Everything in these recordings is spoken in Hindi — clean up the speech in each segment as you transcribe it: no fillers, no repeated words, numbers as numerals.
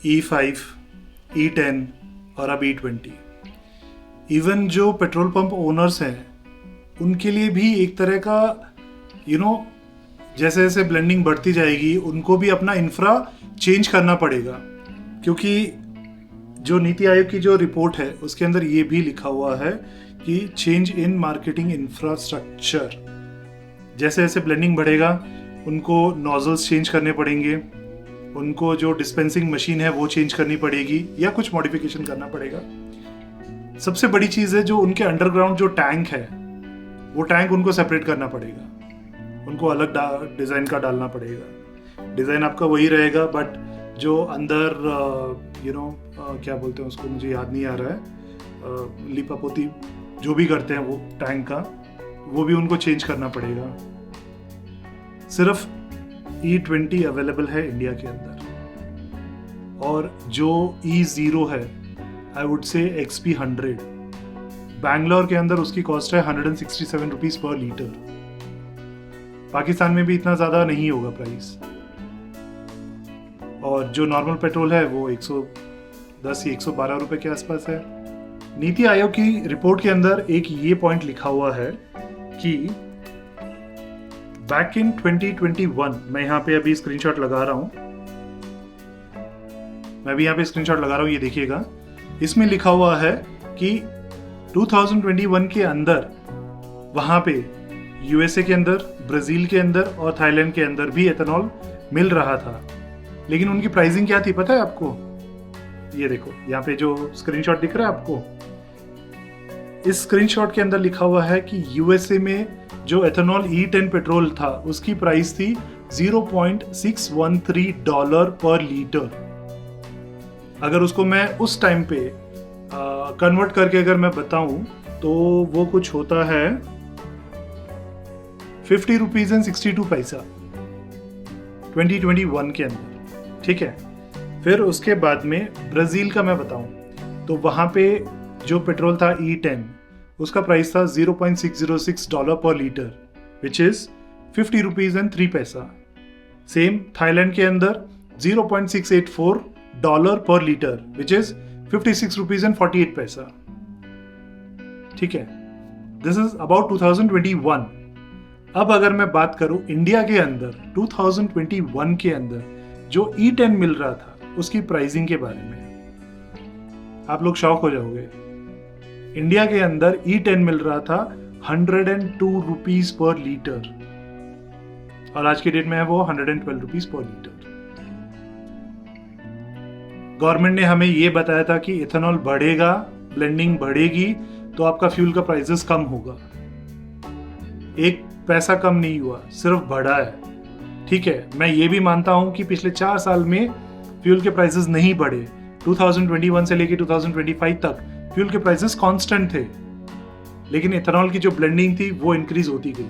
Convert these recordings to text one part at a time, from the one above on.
E5, E10 और अब E20। इवन जो पेट्रोल पंप ओनर्स हैं उनके लिए भी एक तरह का जैसे जैसे ब्लेंडिंग बढ़ती जाएगी उनको भी अपना इंफ्रा चेंज करना पड़ेगा, क्योंकि जो नीति आयोग की जो रिपोर्ट है उसके अंदर ये भी लिखा हुआ है कि चेंज इन मार्केटिंग इंफ्रास्ट्रक्चर। जैसे जैसे ब्लेंडिंग बढ़ेगा उनको नोजल्स चेंज करने पड़ेंगे, उनको जो डिस्पेंसिंग मशीन है वो चेंज करनी पड़ेगी या कुछ मॉडिफिकेशन करना पड़ेगा। सबसे बड़ी चीज़ है जो उनके अंडरग्राउंड जो टैंक है वो टैंक उनको सेपरेट करना पड़ेगा, उनको अलग डिज़ाइन का डालना पड़ेगा। डिज़ाइन आपका वही रहेगा बट जो अंदर क्या बोलते हैं उसको, मुझे याद नहीं आ रहा है, लिपापोती जो भी करते हैं वो टैंक का, वो भी उनको चेंज करना पड़ेगा। सिर्फ E20 अवेलेबल है इंडिया के अंदर, और जो E0 है I would say XP100 Bangalore के अंदर उसकी कॉस्ट है 167 रुपीज पर लीटर। पाकिस्तान में भी इतना ज़्यादा नहीं होगा प्राइस, और जो नॉर्मल पेट्रोल है वो 110 या 112 रुपए के आसपास है। नीति आयोग की रिपोर्ट के अंदर एक ये पॉइंट लिखा हुआ है कि बैक इन 2021, मैं यहाँ पे अभी स्क्रीनशॉट लगा रहा हूँ, ये देखिएगा। इसमें लिखा हुआ है कि 2021 के अंदर वहां पे यूएसए के अंदर, ब्राजील के अंदर और थाईलैंड के अंदर भी एथेनॉल मिल रहा था, लेकिन उनकी प्राइसिंग क्या थी पता है आपको? ये देखो यहाँ पे जो स्क्रीनशॉट दिख रहा है आपको, इस स्क्रीनशॉट के अंदर लिखा हुआ है कि यूएसए में जो एथेनॉल E10 पेट्रोल था उसकी प्राइस थी $0.613 पर लीटर। अगर उसको मैं उस टाइम पे कन्वर्ट करके अगर मैं बताऊं तो वो कुछ होता है 50 रुपीज एंड 62 पैसा 2021 के अंदर, ठीक है। फिर उसके बाद में ब्राजील का मैं बताऊं तो वहां पे जो पेट्रोल था E10 उसका प्राइस था $0.606 पर litre, which is 50 rupees and 3 पैसा। सेम थाईलैंड के अंदर $0.684 पर litre, which is 56 rupees and 48 पैसा, ठीक है। This is about 2021। अब अगर मैं बात करूं इंडिया के अंदर 2021 के अंदर जो E10 मिल रहा था उसकी प्राइसिंग के बारे में, आप लोग शॉक हो जाओगे। इंडिया के अंदर E10 मिल रहा था 102 रुपीज पर लीटर, और आज के डेट में है वो 112 रुपीज पर लीटर। गवर्नमेंट ने हमें ये बताया था कि इथेनॉल बढ़ेगा, ब्लेंडिंग बढ़ेगी तो आपका फ्यूल का प्राइसेस कम होगा। एक पैसा कम नहीं हुआ, सिर्फ बढ़ा है, ठीक है। मैं ये भी मानता हूं कि पिछले 4 साल में फ्यूल के प्राइसेस नहीं बढ़े। 2021 से लेके 2025 तक फ्यूल के प्राइसेस कांस्टेंट थे, लेकिन इथेनॉल की जो ब्लेंडिंग थी वो इंक्रीज होती गई।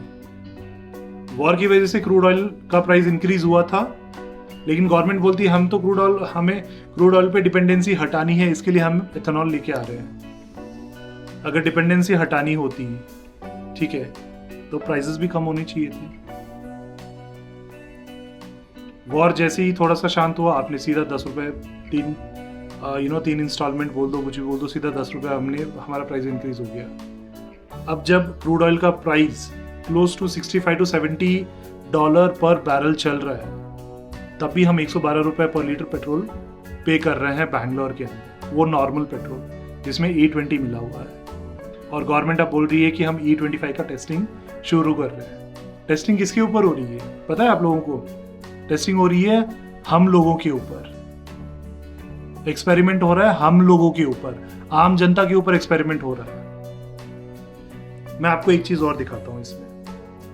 वॉर की वजह से क्रूड ऑयल का प्राइस इंक्रीज हुआ था, लेकिन गवर्नमेंट बोलती है हमें क्रूड ऑयल पे डिपेंडेंसी हटानी है, इसके लिए हम इथेनॉल लेके आ रहे हैं। अगर डिपेंडेंसी हटानी होती, ठीक है, तो प्राइसेस भी कम होनी चाहिए थी। वॉर जैसे ही थोड़ा सा शांत हुआ, आपने सीधा 10 रुपए 3 इंस्टॉलमेंट बोल दो, कुछ भी बोल दो, सीधा 10 रुपए हमारा प्राइस इंक्रीज हो गया। अब जब क्रूड ऑयल का price close to 65 to 70 dollar per barrel चल रहा है, तब भी हम 112 रुपए पर लीटर पेट्रोल पे कर रहे हैं बैंगलोर के अंदर, वो नॉर्मल पेट्रोल जिसमें E20 मिला हुआ है। और गवर्नमेंट अब बोल रही है कि हम E25 का टेस्टिंग शुरू कर रहे हैं। टेस्टिंग किसके ऊपर हो रही है पता है आप लोगों को? टेस्टिंग हो रही है हम लोगों के ऊपर, एक्सपेरिमेंट हो रहा है हम लोगों के ऊपर, आम जनता के ऊपर एक्सपेरिमेंट हो रहा है। मैं आपको एक चीज और दिखाता हूं इसमें।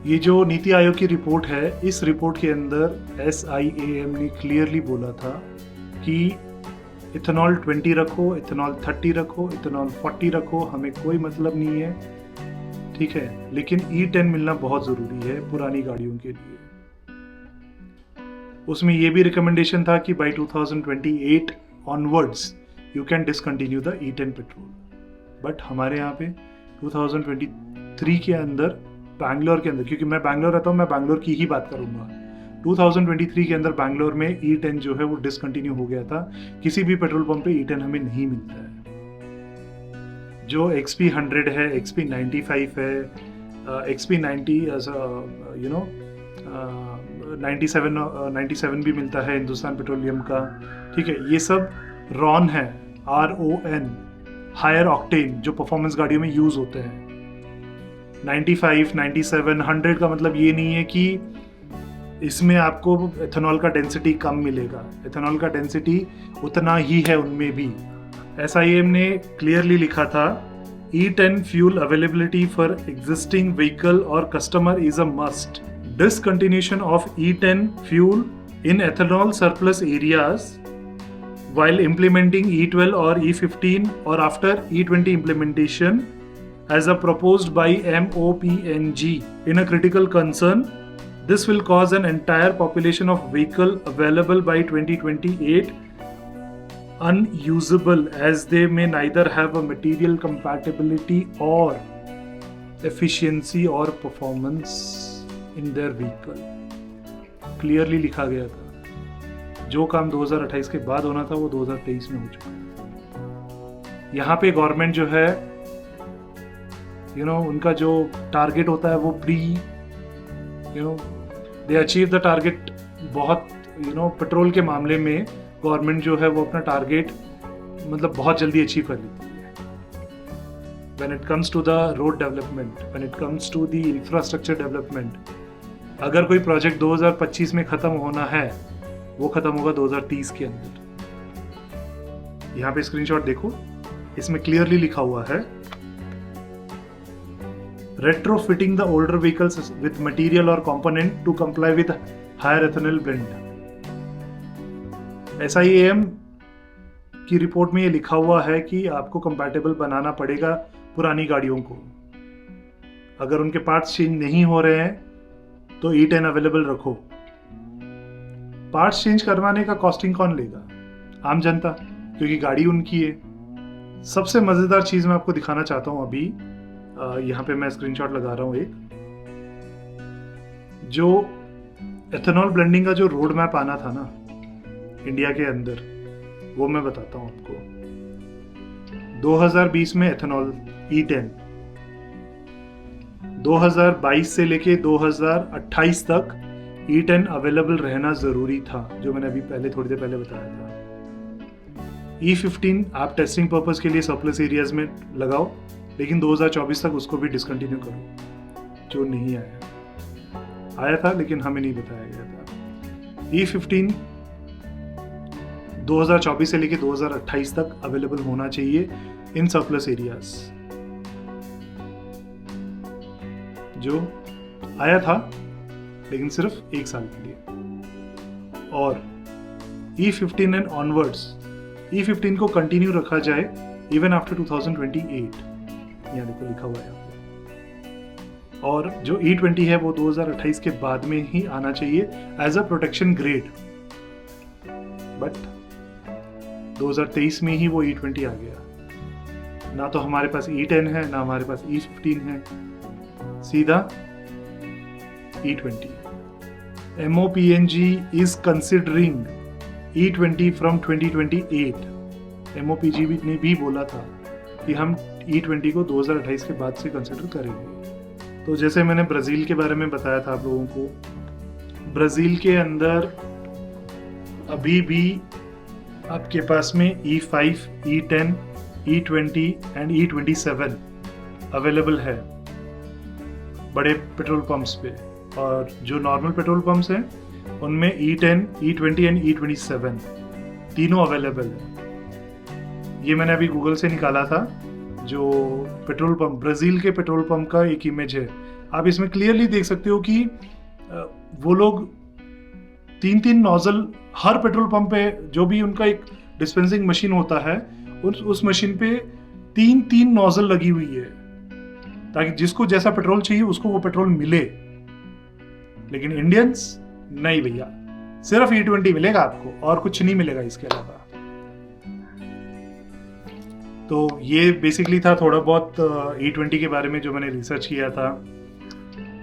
ये जो नीति आयोग की रिपोर्ट है, इस रिपोर्ट के अंदर SIAM ने क्लियरली बोला था कि इथेनॉल 20 रखो, इथेनॉल 30 रखो, इथेनॉल 40 रखो, हमें कोई मतलब नहीं है, ठीक है, लेकिन E10 मिलना बहुत जरूरी है पुरानी गाड़ियों के लिए। उसमें ये भी रिकमेंडेशन था कि by 2028 onwards you can discontinue the E10 petrol, but हमारे यहाँ पे 2023 के अंदर बैंगलोर के अंदर, क्योंकि मैं बैंगलोर रहता हूँ, मैं बैंगलोर की ही बात करूंगा, 2023 के अंदर बैंगलोर में E10 जो है वो डिसकंटिन्यू हो गया था। किसी भी पेट्रोल पंप पे E10 हमें नहीं मिलता है। जो XP100 है, XP95 है, XP90 97 भी मिलता है हिंदुस्तान पेट्रोलियम का, ठीक है। ये सब रॉन है, RON, हायर ऑक्टेन, जो परफॉर्मेंस गाड़ियों में यूज होते हैं। 95, 97, 100 का मतलब ये नहीं है कि इसमें आपको एथेनॉल का डेंसिटी कम मिलेगा। एथेनॉल का डेंसिटी उतना ही है उनमें भी। SIAM ने क्लियरली लिखा था E10 fuel availability for existing vehicle और customer is a must. Discontinuation of E10 fuel in ethanol surplus areas while implementing E12 or E15 or after E20 implementation as a proposed by MOPNG in a critical concern. This will cause an entire population of vehicle available by 2028 unusable as they may neither have a material compatibility or efficiency or performance in their vehicle. Clearly लिखा गया था। जो काम 2028 के बाद होना था वो 2023 में हो चुका है। यहाँ पे गवर्नमेंट जो है उनका जो टारगेट होता है वो दे अचीव द टारगेट। बहुत पेट्रोल के मामले में गवर्नमेंट जो है वो अपना टारगेट मतलब बहुत जल्दी अचीव कर लेती है। When it comes to the road development, when it comes to the infrastructure development, अगर कोई प्रोजेक्ट 2025 में खत्म होना है वो खत्म होगा 2030 के अंदर। यहाँ पे स्क्रीनशॉट देखो, इसमें क्लियरली लिखा हुआ है retrofitting the older vehicles with material or component to comply with higher ethanol blend। SIAM की रिपोर्ट में ये लिखा हुआ है कि आपको कंपैटिबल बनाना पड़ेगा पुरानी गाड़ियों को। अगर उनके पार्ट्स चेंज नहीं हो रहे हैं तो E10 अवेलेबल रखो। पार्ट्स चेंज करवाने का कॉस्टिंग कौन लेगा? आम जनता, क्योंकि गाड़ी उनकी है। सबसे मजेदार चीज मैं आपको दिखाना चाहता हूं अभी। यहाँ पे मैं स्क्रीनशॉट लगा रहा हूं एक, जो एथेनॉल ब्लेंडिंग का जो रोड मैप आना था ना इंडिया के अंदर, वो मैं बताता हूं आपको। 2020 में एथेनॉल E10, 2022 से लेके 2028 तक E10 अवेलेबल रहना जरूरी था, जो मैंने अभी थोड़ी देर पहले बताया था। E15 आप टेस्टिंग पर्पस के लिए सरप्लस एरियाज में लगाओ, लेकिन 2024 तक उसको भी डिसकंटिन्यू करो, जो नहीं आया था लेकिन हमें नहीं बताया गया था। E15 2024 से लेके 2028 तक अवेलेबल होना चाहिए इन सरप्लस एरियाज। जो आया था लेकिन सिर्फ 1 साल के लिए। और E15 एंड ऑनवर्ड्स, E15 को कंटिन्यू रखा जाए इवन आफ्टर 2028, यहाँ देखो लिखा हुआ है यहाँ पे। और जो E20 है वो 2028 के बाद में ही आना चाहिए as a protection grade, but 2023 में ही वो E20 आ गया। ना तो हमारे पास E10 है, ना हमारे पास E15 है, सीधा E20। MOPNG is considering E20 from 2028। MOPNG ने भी बोला था कि हम E20 को 2028 के बाद से कंसिडर करेंगे। तो जैसे मैंने ब्राज़ील के बारे में बताया था आप लोगों को, ब्राज़ील के अंदर अभी भी आपके पास में E5, E10, E20 and E27 available है बड़े पेट्रोल पंप्स पे। और जो नॉर्मल पेट्रोल पंप्स हैं उनमें E10, E20 एंड E27 तीनों अवेलेबल है। ये मैंने अभी गूगल से निकाला था। जो पेट्रोल पंप, ब्राज़ील के पेट्रोल पंप का एक इमेज है। आप इसमें क्लियरली देख सकते हो कि वो लोग 3-3 नोजल हर पेट्रोल पंप पे, जो भी उनका एक डिस्पेंसिंग मशीन होता है उस मशीन पे 3-3 नोजल लगी हुई है, ताकि जिसको जैसा पेट्रोल चाहिए उसको वो पेट्रोल मिले। लेकिन इंडियंस नहीं भैया, सिर्फ E20 मिलेगा आपको और कुछ नहीं मिलेगा इसके अलावा। तो ये बेसिकली था थोड़ा बहुत E20 के बारे में जो मैंने रिसर्च किया था।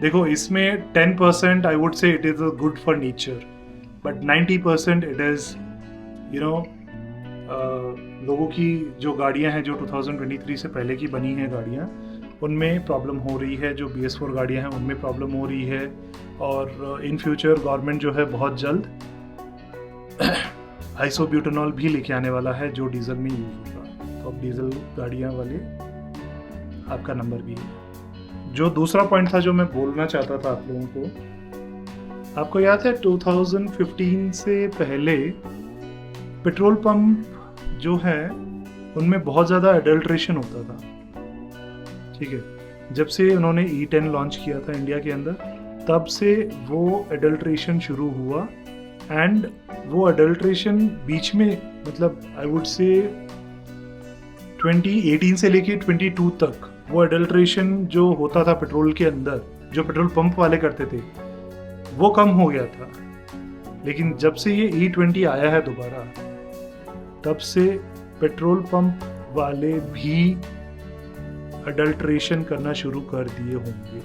देखो इसमें 10% I would say it is good for nature, but 90% it is लोगों की जो गाड़ियां हैं जो 2023 से पहले की बनी हैं गाड़ियां, उनमें प्रॉब्लम हो रही है। जो BS4 गाड़ियां हैं उनमें प्रॉब्लम हो रही है। और इन फ्यूचर गवर्नमेंट जो है बहुत जल्द आइसोब्यूटेनॉल भी लेके आने वाला है जो डीजल में यूज होगा। तो अब डीजल गाड़ियां वाले आपका नंबर भी है। जो दूसरा पॉइंट था जो मैं बोलना चाहता था आप लोगों को, आपको याद है 2015 से पहले पेट्रोल पंप जो है उनमें बहुत ज़्यादा एडल्ट्रेशन होता था। ठीक है, जब से उन्होंने E10 लॉन्च किया था इंडिया के अंदर, तब से वो एडल्ट्रेशन शुरू हुआ। एंड वो एडल्ट्रेशन बीच में मतलब आई वुड से 2018 से लेके 22 तक वो एडल्ट्रेशन जो होता था पेट्रोल के अंदर, जो पेट्रोल पंप वाले करते थे, वो कम हो गया था। लेकिन जब से ये E20 आया है दोबारा, तब से पेट्रोल पंप वाले भी अडल्ट्रेशन करना शुरू कर दिए होंगे।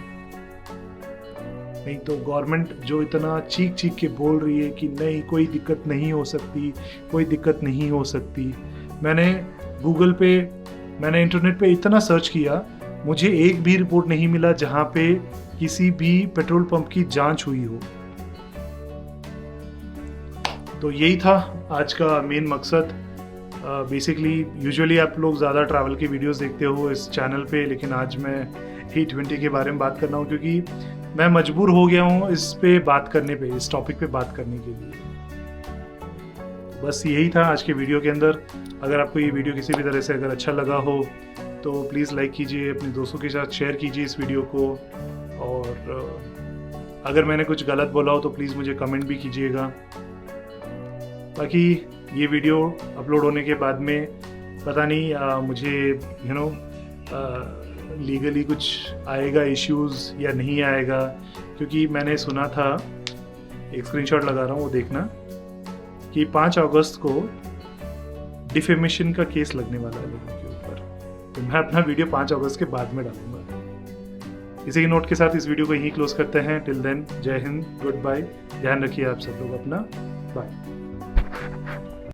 नहीं तो गवर्नमेंट जो इतना चीख चीख के बोल रही है कि नहीं कोई दिक्कत नहीं हो सकती, कोई दिक्कत नहीं हो सकती। मैंने गूगल पे, मैंने इंटरनेट पे इतना सर्च किया, मुझे एक भी रिपोर्ट नहीं मिला जहाँ पे किसी भी पेट्रोल पंप की जांच हुई हो। तो यही था आज का मेन मकसद। बेसिकली यूजुअली आप लोग ज़्यादा ट्रैवल की वीडियोस देखते हो इस चैनल पे, लेकिन आज मैं E20 के बारे में बात कर रहा हूँ क्योंकि मैं मजबूर हो गया हूँ इस पे बात करने पे, इस टॉपिक पे बात करने के लिए। बस यही था आज के वीडियो के अंदर। अगर आपको ये वीडियो किसी भी तरह से अगर अच्छा लगा हो तो प्लीज़ लाइक कीजिए, अपने दोस्तों के साथ शेयर कीजिए इस वीडियो को। और अगर मैंने कुछ गलत बोला हो तो प्लीज़ मुझे कमेंट भी कीजिएगा, ताकि ये वीडियो अपलोड होने के बाद में पता नहीं मुझे लीगली कुछ आएगा इश्यूज़ या नहीं आएगा। क्योंकि मैंने सुना था, एक स्क्रीनशॉट लगा रहा हूँ वो देखना, कि 5 अगस्त को डिफेमेशन का केस लगने वाला है लोगों के ऊपर। तो मैं अपना वीडियो 5 अगस्त के बाद में डालूंगा। इसी के नोट के साथ इस वीडियो को यहीं क्लोज करते हैं। टिल देन, जय हिंद, गुड बाय। ध्यान रखिए आप सब लोग अपना। बाय।